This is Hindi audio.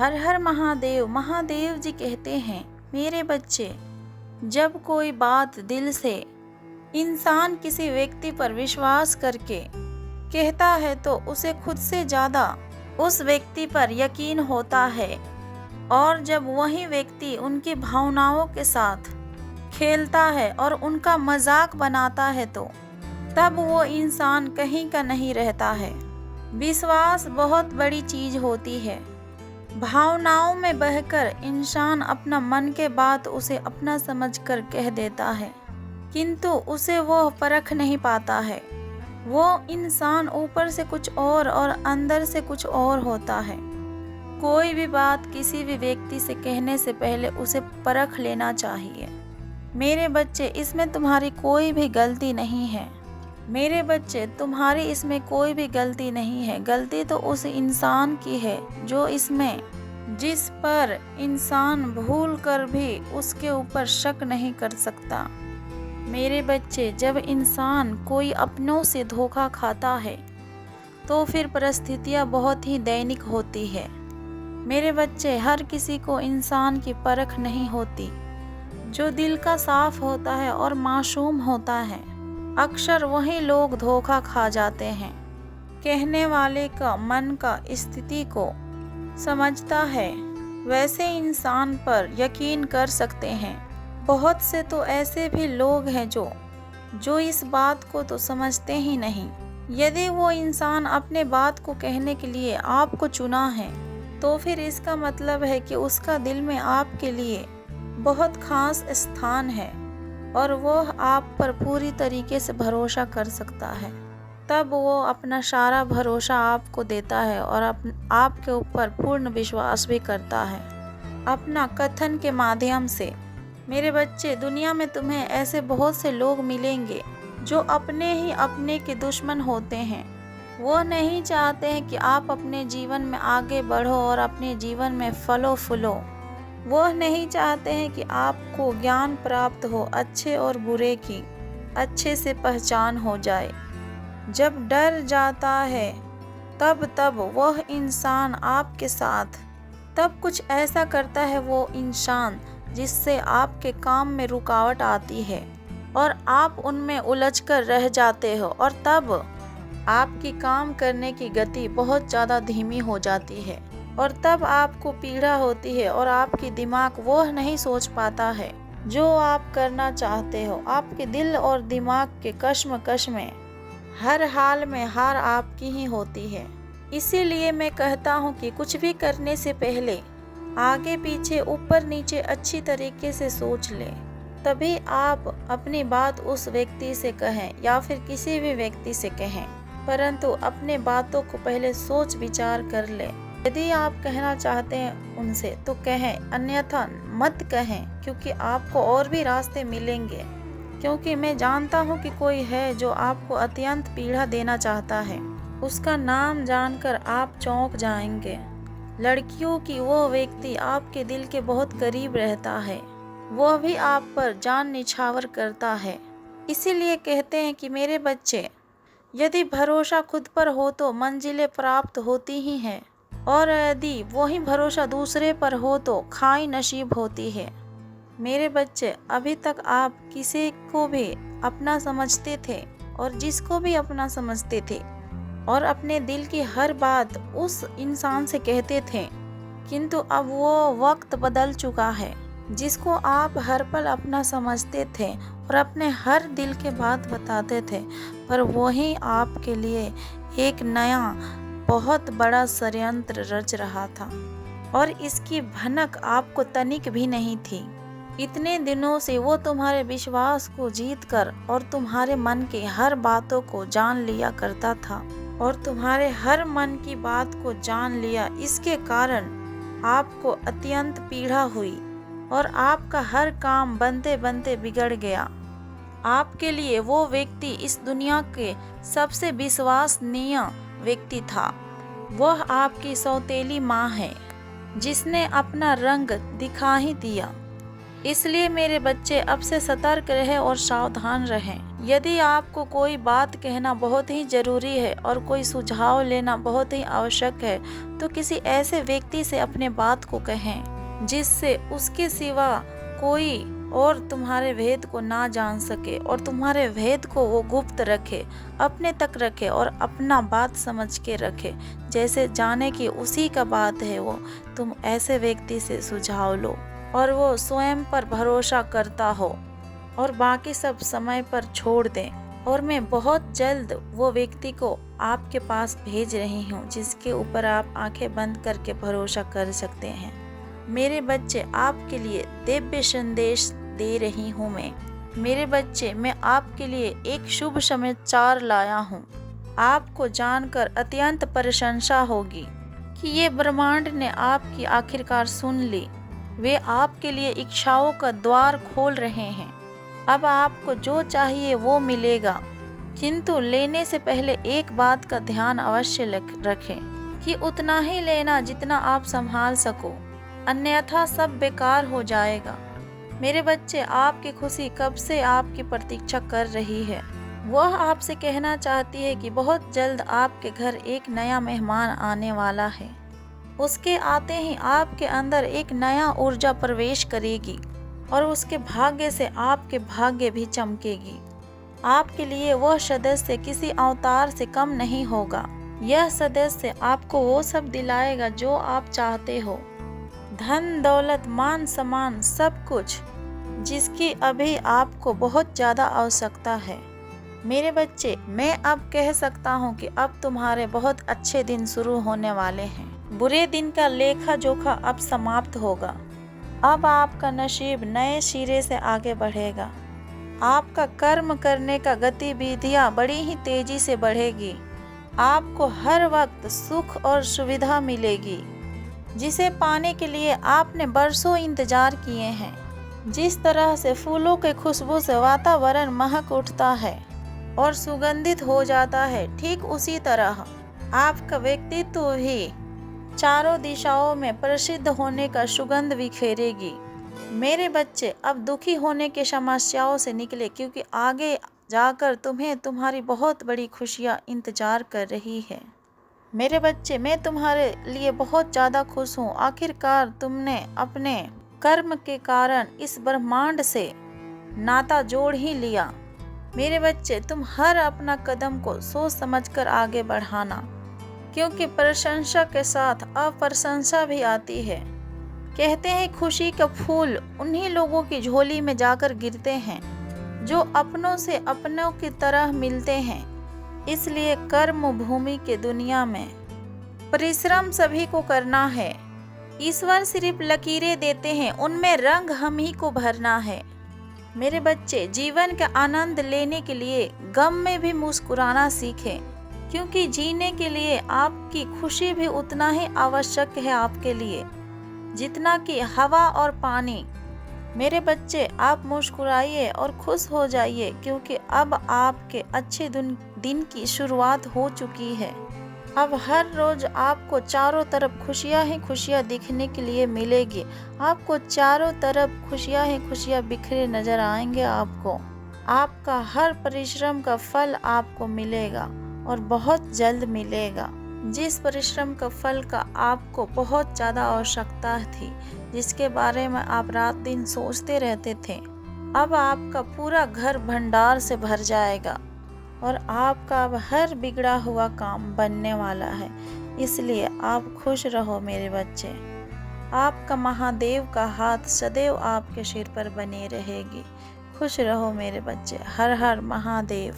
हर हर महादेव। महादेव जी कहते हैं, मेरे बच्चे, जब कोई बात दिल से इंसान किसी व्यक्ति पर विश्वास करके कहता है तो उसे खुद से ज़्यादा उस व्यक्ति पर यकीन होता है। और जब वही व्यक्ति उनकी भावनाओं के साथ खेलता है और उनका मजाक बनाता है तो तब वो इंसान कहीं का नहीं रहता है। विश्वास बहुत बड़ी चीज होती है। भावनाओं में बहकर इंसान अपना मन के बात उसे अपना समझकर कह देता है, किंतु उसे वो परख नहीं पाता है। वो इंसान ऊपर से कुछ और अंदर से कुछ और होता है। कोई भी बात किसी भी व्यक्ति से कहने से पहले उसे परख लेना चाहिए। मेरे बच्चे, इसमें तुम्हारी कोई भी गलती नहीं है। मेरे बच्चे, तुम्हारी इसमें कोई भी गलती नहीं है। गलती तो उस इंसान की है जिस पर इंसान भूल कर भी उसके ऊपर शक नहीं कर सकता। मेरे बच्चे, जब इंसान कोई अपनों से धोखा खाता है तो फिर परिस्थितियाँ बहुत ही दैनिक होती है। मेरे बच्चे, हर किसी को इंसान की परख नहीं होती। जो दिल का साफ होता है और मासूम होता है, अक्सर वही लोग धोखा खा जाते हैं। कहने वाले का मन का स्थिति को समझता है, वैसे इंसान पर यकीन कर सकते हैं। बहुत से तो ऐसे भी लोग हैं जो इस बात को तो समझते ही नहीं। यदि वो इंसान अपने बात को कहने के लिए आपको चुना है तो फिर इसका मतलब है कि उसका दिल में आपके लिए बहुत खास स्थान है और वो आप पर पूरी तरीके से भरोसा कर सकता है। तब वो अपना सारा भरोसा आपको देता है और आपके ऊपर पूर्ण विश्वास भी करता है अपना कथन के माध्यम से। मेरे बच्चे, दुनिया में तुम्हें ऐसे बहुत से लोग मिलेंगे जो अपने के दुश्मन होते हैं। वो नहीं चाहते हैं कि आप अपने जीवन में आगे बढ़ो और अपने जीवन में फलो फूलो। वो नहीं चाहते हैं कि आपको ज्ञान प्राप्त हो, अच्छे और बुरे की अच्छे से पहचान हो जाए। जब डर जाता है तब वह इंसान आपके साथ तब कुछ ऐसा करता है वो इंसान जिससे आपके काम में रुकावट आती है और आप उनमें उलझकर रह जाते हो और तब आपकी काम करने की गति बहुत ज़्यादा धीमी हो जाती है और तब आपको पीड़ा होती है और आपकी दिमाग वो नहीं सोच पाता है जो आप करना चाहते हो। आपके दिल और दिमाग के कश्मकश में हर हाल में हार आपकी ही होती है। इसीलिए मैं कहता हूँ कि कुछ भी करने से पहले आगे पीछे ऊपर नीचे अच्छी तरीके से सोच लें, तभी आप अपनी बात उस व्यक्ति से कहें या फिर किसी भी व्यक्ति से कहें। परंतु अपने बातों को पहले सोच विचार कर लें। यदि आप कहना चाहते हैं उनसे तो कहें, अन्यथा मत कहें, क्योंकि आपको और भी रास्ते मिलेंगे। क्योंकि मैं जानता हूँ कि कोई है जो आपको अत्यंत पीड़ा देना चाहता है। उसका नाम जानकर आप चौंक जाएंगे। लड़कियों की वो व्यक्ति आपके दिल के बहुत करीब रहता है, वह भी आप पर जान निछावर करता है। इसीलिए कहते हैं कि मेरे बच्चे, यदि भरोसा खुद पर हो तो मंजिलें प्राप्त होती ही हैं, और यदि वही भरोसा दूसरे पर हो तो खाई नसीब होती है। मेरे बच्चे, अभी तक आप किसी को भी अपना समझते थे और जिसको भी अपना समझते थे और अपने दिल की हर बात उस इंसान से कहते थे, किंतु अब वो वक्त बदल चुका है। जिसको आप हर पल अपना समझते थे और अपने हर दिल के बात बताते थे, पर वही आपके लिए एक नया बहुत बड़ा षड्यंत्र रच रहा था और इसकी भनक आपको तनिक भी नहीं थी। इतने दिनों से वो तुम्हारे विश्वास को जीतकर और तुम्हारे मन की हर बातों को जान लिया करता था और तुम्हारे हर मन की बात को जान लिया। इसके कारण आपको अत्यंत पीड़ा हुई और आपका हर काम बनते बनते बिगड़ गया। आपके लिए वो व्यक्ति इस दुनिया के सबसे विश्वसनीय व्यक्ति था। वह आपकी सौतेली माँ है जिसने अपना रंग दिखा ही दिया। इसलिए मेरे बच्चे अब से सतर्क रहें और सावधान रहें। यदि आपको कोई बात कहना बहुत ही जरूरी है और कोई सुझाव लेना बहुत ही आवश्यक है तो किसी ऐसे व्यक्ति से अपने बात को कहें जिससे उसके सिवा कोई और तुम्हारे भेद को ना जान सके और तुम्हारे भेद को वो गुप्त रखे, अपने तक रखे और अपना बात समझ के रखे, जैसे जाने की उसी का बात है वो। तुम ऐसे व्यक्ति से सुझाव लो और वो स्वयं पर भरोसा करता हो और बाकी सब समय पर छोड़ दें। और मैं बहुत जल्द वो व्यक्ति को आपके पास भेज रही हूँ जिसके ऊपर आप आंखें बंद करके भरोसा कर सकते हैं। मेरे बच्चे, आपके लिए दिव्य संदेश दे रही हूँ मैं। मेरे बच्चे, मैं आपके लिए एक शुभ समाचार लाया हूँ। आपको जानकर अत्यंत प्रशंसा होगी कि ये ब्रह्मांड ने आपकी आखिरकार सुन ली। वे आपके लिए इच्छाओं का द्वार खोल रहे हैं। अब आपको जो चाहिए वो मिलेगा, किंतु लेने से पहले एक बात का ध्यान अवश्य रखें कि उतना ही लेना जितना आप संभाल सको, अन्यथा सब बेकार हो जाएगा। मेरे बच्चे, आपकी खुशी कब से आपकी प्रतीक्षा कर रही है। वह आपसे कहना चाहती है कि बहुत जल्द आपके घर एक नया मेहमान आने वाला है। उसके आते ही आपके अंदर एक नया ऊर्जा प्रवेश करेगी और उसके भाग्य से आपके भाग्य भी चमकेगी। आपके लिए वह सदस्य किसी अवतार से कम नहीं होगा। यह सदस्य आपको वो सब दिलाएगा जो आप चाहते हो, धन दौलत मान सम्मान सब कुछ, जिसकी अभी आपको बहुत ज़्यादा आवश्यकता है। मेरे बच्चे, मैं अब कह सकता हूँ कि अब तुम्हारे बहुत अच्छे दिन शुरू होने वाले हैं। बुरे दिन का लेखा जोखा अब समाप्त होगा। अब आपका नसीब नए सिरे से आगे बढ़ेगा। आपका कर्म करने का गतिविधियाँ बड़ी ही तेजी से बढ़ेगी। आपको हर वक्त सुख और सुविधा मिलेगी जिसे पाने के लिए आपने बरसों इंतजार किए हैं। जिस तरह से फूलों के खुशबू से वातावरण महक उठता है और सुगंधित हो जाता है, ठीक उसी तरह आपका व्यक्तित्व भी चारों दिशाओं में प्रसिद्ध होने का सुगंध बिखेरेगी। मेरे बच्चे, अब दुखी होने की समस्याओं से निकले, क्योंकि आगे जाकर तुम्हें तुम्हारी बहुत बड़ी खुशियाँ इंतजार कर रही है। मेरे बच्चे, मैं तुम्हारे लिए बहुत ज़्यादा खुश हूँ। आखिरकार तुमने अपने कर्म के कारण इस ब्रह्मांड से नाता जोड़ ही लिया। मेरे बच्चे, तुम हर अपना कदम को सोच समझकर आगे बढ़ाना, क्योंकि प्रशंसा के साथ अप्रशंसा भी आती है। कहते हैं खुशी का फूल उन्हीं लोगों की झोली में जाकर गिरते हैं जो अपनों से अपनों की तरह मिलते हैं। इसलिए कर्म भूमि के दुनिया में परिश्रम सभी को करना है। ईश्वर सिर्फ लकीरें देते हैं, उनमें रंग हम ही को भरना है। मेरे बच्चे, जीवन का आनंद लेने के लिए गम में भी मुस्कुराना सीखें, क्योंकि जीने के लिए आपकी खुशी भी उतना ही आवश्यक है आपके लिए जितना कि हवा और पानी। मेरे बच्चे, आप मुस्कुराइए और खुश हो जाइए, क्योंकि अब आपके अच्छे दिन की शुरुआत हो चुकी है। अब हर रोज आपको चारों तरफ खुशियां ही खुशियां दिखने के लिए मिलेगी। आपको चारों तरफ खुशियां ही खुशियां बिखरे नजर आएंगे। आपका हर परिश्रम का फल आपको मिलेगा और बहुत जल्द मिलेगा। जिस परिश्रम का फल का आपको बहुत ज़्यादा आवश्यकता थी, जिसके बारे में आप रात दिन सोचते रहते थे, अब आपका पूरा घर भंडार से भर जाएगा और आपका अब हर बिगड़ा हुआ काम बनने वाला है। इसलिए आप खुश रहो मेरे बच्चे। आपका महादेव का हाथ सदैव आपके सिर पर बने रहेगी। खुश रहो मेरे बच्चे। हर हर महादेव।